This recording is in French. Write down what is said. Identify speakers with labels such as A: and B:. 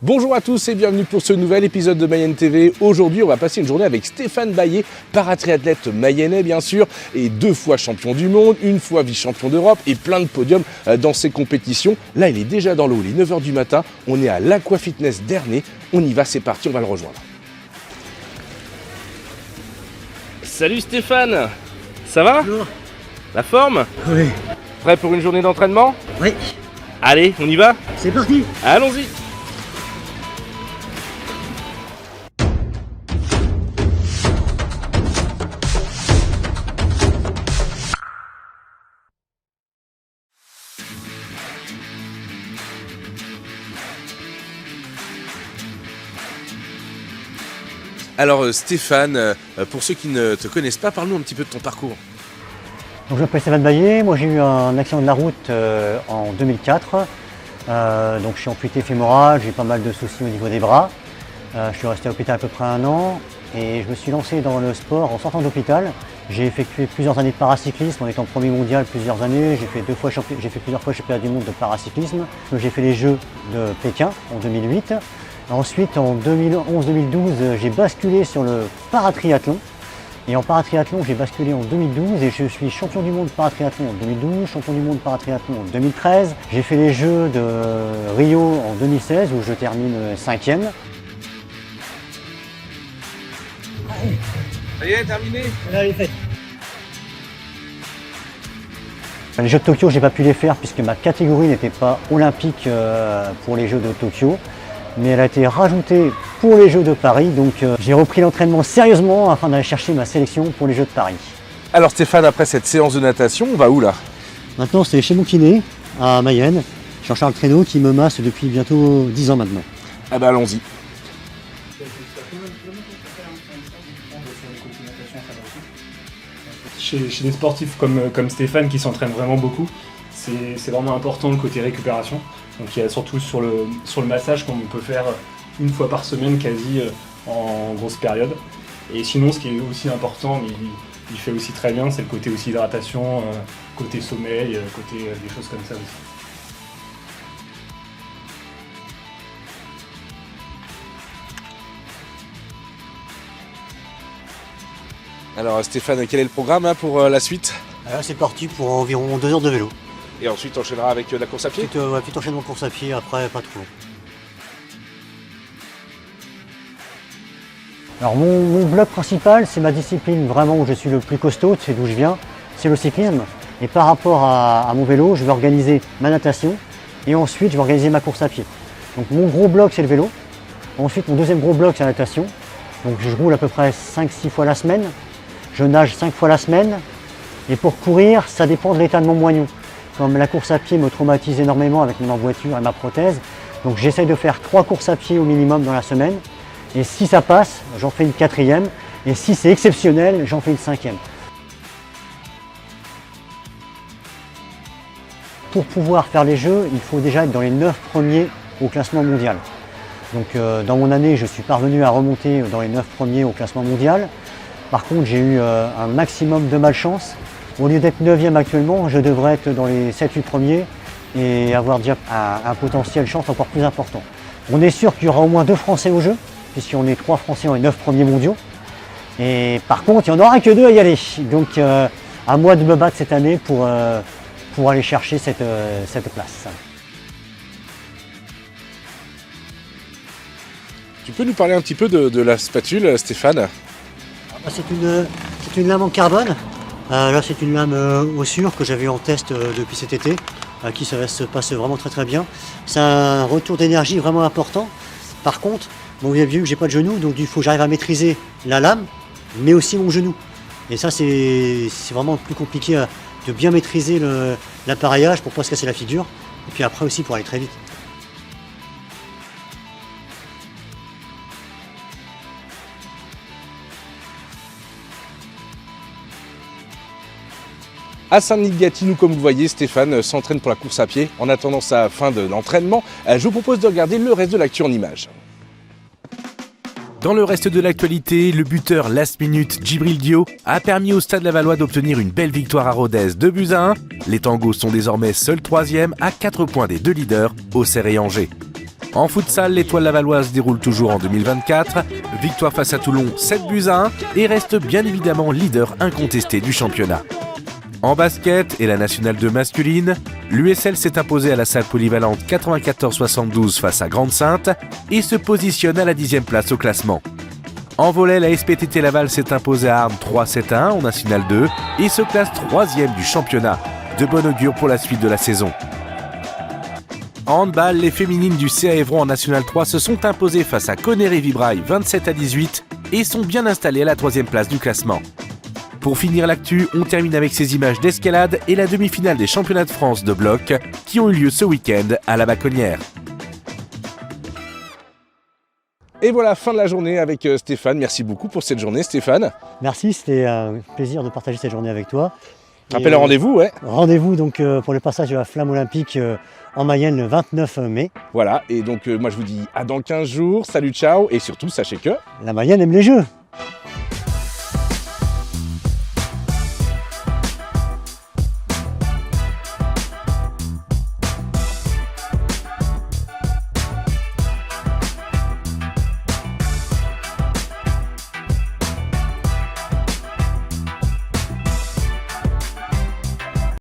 A: Bonjour à tous et bienvenue pour ce nouvel épisode de Mayenne TV. Aujourd'hui, on va passer une journée avec Stéphane Baillet, paratriathlète mayennais bien sûr, et 2 fois champion du monde, 1 fois vice-champion d'Europe et plein de podiums dans ses compétitions. Là, il est déjà dans l'eau, il est 9h du matin, on est à l'Aqua-Fitness d'Ernée. On y va, c'est parti, on va le rejoindre. Salut Stéphane, ça va?
B: Bonjour.
A: La forme?
B: Oui.
A: Prêt pour une journée d'entraînement?
B: Oui.
A: Allez, on y va?
B: C'est parti.
A: Allons-y. Alors Stéphane, pour ceux qui ne te connaissent pas, parle-nous un petit peu de ton parcours.
B: Donc, je m'appelle Stéphane Baillet. Moi, j'ai eu un accident de la route en 2004. Donc, je suis amputé fémoral. J'ai pas mal de soucis au niveau des bras. Je suis resté à l'hôpital à peu près 1 an et je me suis lancé dans le sport en sortant d'hôpital. J'ai effectué plusieurs années de paracyclisme en étant premier mondial plusieurs années. J'ai fait plusieurs fois championnat du monde de paracyclisme. J'ai fait les Jeux de Pékin en 2008. Ensuite, en 2011-2012, j'ai basculé sur le paratriathlon. Et en paratriathlon, j'ai basculé en 2012 et je suis champion du monde paratriathlon en 2012, champion du monde paratriathlon en 2013. J'ai fait les Jeux de Rio en 2016 où je termine 5e.
A: Ça y est, terminé.
B: Les Jeux de Tokyo, j'ai pas pu les faire puisque ma catégorie n'était pas olympique pour les Jeux de Tokyo. Mais elle a été rajoutée pour les Jeux de Paris, donc j'ai repris l'entraînement sérieusement afin d'aller chercher ma sélection pour les Jeux de Paris.
A: Alors Stéphane, après cette séance de natation, on va où là?
B: Maintenant, c'est chez mon kiné, à Mayenne, Jean-Charles Créneau, qui me masse depuis bientôt 10 ans maintenant.
A: Ah bah allons-y.
C: Chez des sportifs comme Stéphane qui s'entraînent vraiment beaucoup, c'est vraiment important le côté récupération. Donc il y a surtout sur le massage qu'on peut faire 1 fois par semaine quasi en grosse période. Et sinon ce qui est aussi important, mais il fait aussi très bien, c'est le côté aussi hydratation, côté sommeil, côté des choses comme ça aussi.
A: Alors Stéphane, quel est le programme pour la suite?
B: Là, c'est parti pour environ 2 heures de vélo.
A: Et ensuite on enchaînera avec la course à pied?
B: Petit enchaînement de course à pied, après pas trop long. Alors mon bloc principal, c'est ma discipline vraiment où je suis le plus costaud, c'est d'où je viens, c'est le cyclisme. Et par rapport à mon vélo, je vais organiser ma natation et ensuite je vais organiser ma course à pied. Donc mon gros bloc, c'est le vélo. Ensuite mon deuxième gros bloc, c'est la natation. Donc je roule à peu près 5-6 fois la semaine. Je nage 5 fois la semaine. Et pour courir, ça dépend de l'état de mon moignon. Comme la course à pied me traumatise énormément avec mon emboîture et ma prothèse, donc j'essaye de faire 3 courses à pied au minimum dans la semaine. Et si ça passe, j'en fais une 4e. Et si c'est exceptionnel, j'en fais une 5e. Pour pouvoir faire les Jeux, il faut déjà être dans les 9 premiers au classement mondial. Donc dans mon année, je suis parvenu à remonter dans les 9 premiers au classement mondial. Par contre, j'ai eu un maximum de malchance. Au lieu d'être 9e actuellement, je devrais être dans les 7-8 premiers et avoir déjà un potentiel chance encore plus important. On est sûr qu'il y aura au moins 2 Français au jeu, puisqu'on est 3 Français dans les 9 premiers mondiaux. Et par contre, il n'y en aura que 2 à y aller. Donc à moi de me battre cette année pour aller chercher cette place.
A: Tu peux nous parler un petit peu de la spatule, Stéphane?
B: C'est une lame en carbone. Là, c'est une lame Ossur que j'avais en test depuis cet été, qui se passe vraiment très très bien. C'est un retour d'énergie vraiment important. Par contre, bon, vous avez vu que j'ai pas de genou, donc il faut que j'arrive à maîtriser la lame, mais aussi mon genou. Et ça, c'est vraiment plus compliqué de bien maîtriser l'appareillage pour pas se casser la figure, et puis après aussi pour aller très vite.
A: À Saint-Denis-de-Gatineau, comme vous le voyez, Stéphane s'entraîne pour la course à pied. En attendant sa fin de l'entraînement, je vous propose de regarder le reste de l'actu en images.
D: Dans le reste de l'actualité, le buteur last minute Djibril Dio a permis au Stade Lavallois d'obtenir une belle victoire à Rodez 2-1. Les Tangos sont désormais seuls 3e à 4 points des 2 leaders, Auxerre et Angers. En futsal, l'étoile lavalloise déroule toujours en 2024. Victoire face à Toulon, 7-1 et reste bien évidemment leader incontesté du championnat. En basket et la Nationale 2 masculine, l'USL s'est imposée à la salle polyvalente 94-72 face à Grande-Sainte et se positionne à la 10e place au classement. En volley, la SPTT Laval s'est imposée à Armes 3-7-1 en Nationale 2 et se classe 3e du championnat. De bon augure pour la suite de la saison. En handball, les féminines du CA Évron en National 3 se sont imposées face à Connery-Vibrail 27-18 et sont bien installées à la 3e place du classement. Pour finir l'actu, on termine avec ces images d'escalade et la demi-finale des championnats de France de bloc qui ont eu lieu ce week-end à la Baconnière.
A: Et voilà, fin de la journée avec Stéphane. Merci beaucoup pour cette journée, Stéphane.
B: Merci, c'était un plaisir de partager cette journée avec toi.
A: Rappel à rendez-vous, ouais.
B: Rendez-vous donc pour le passage de la flamme olympique en Mayenne le 29 mai.
A: Voilà, et donc moi je vous dis à dans 15 jours. Salut, ciao, et surtout sachez que...
B: La Mayenne aime les jeux.